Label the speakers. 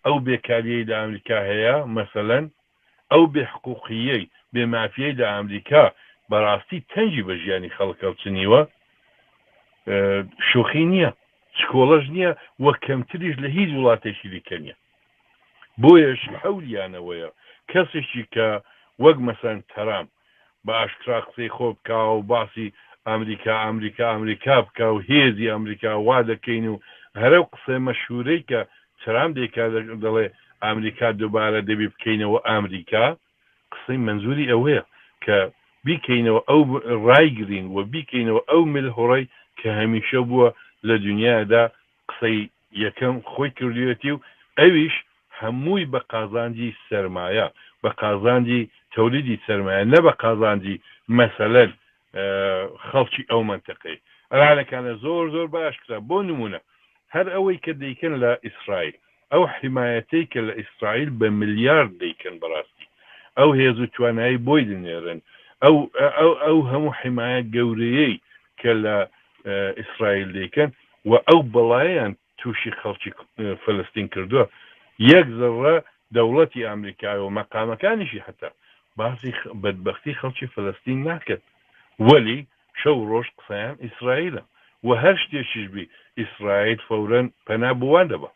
Speaker 1: ئەو بێکاریەی لە ئەمریکا هەیە مەسەلەن ئەو بێحقوقیەی بێمافیەی لە ئەمریکا بەڕاستی تەنجی بە ژیانی خەڵکەوتنیوە شوخی نییە سکۆڵەش نییە وە کەمتریش لە هیچ وڵاتێکی دیکە نیە بۆیەش حەولیانەوەیە کەسێکی کە وەک مەسەن تەرام بە ئاشکرا قسەی خۆ بکا و باسی ئەمریکا بکە و هێزی ئەمریکا وا دەکەین و هەرە قسە مەشهورەی کە ترام دێکا دەڵێ ئەمریکا دووبارە دەبی بکەینەوە ئەمریکا قسەی منزوری ئەوەیە کە بیکەینەوە ئەو ڕایگرین و بیکەینەوە ئەو ملهۆڕی کە هەمیشە بووە لە دنیادا قسەی یەکەم خۆی کردوێتی و ئەویش هەمووی بە قازانجی سەرمایە بە قازانجی تەولیدی سەرمایە نە بە قازانجی مەسەلەن خەڵکی ئەو منتەقەی ئەرانەکانە زۆر باشکرا بۆ نمونە هەر ئەوەی کە دەیکەن لە ئیسرائیل ئەو حیمایەتەی کە لە ئیسرائیل بە ملیارد دەیکەن بەڕاستی ئەو هێز و توانایی بۆی دنێرن ئەو هەموو حیمایەت گەورەیەی کە لە ئیسرائیل دەیکەن و ئەو بەڵایەن تووشی خەڵکی فەلەستین کردووە یەک زەڕە دەوڵەتی ئەمریکا و مەقامەکانیشی حتا باسی بەدبەختی خەڵکی فەلەستین ناکرد وەلی شەو ڕۆژ قسەیان ئیسرائیلە و هەر شتێکیش بی ئیسرائیل فەورەن پەنا بووان دەبە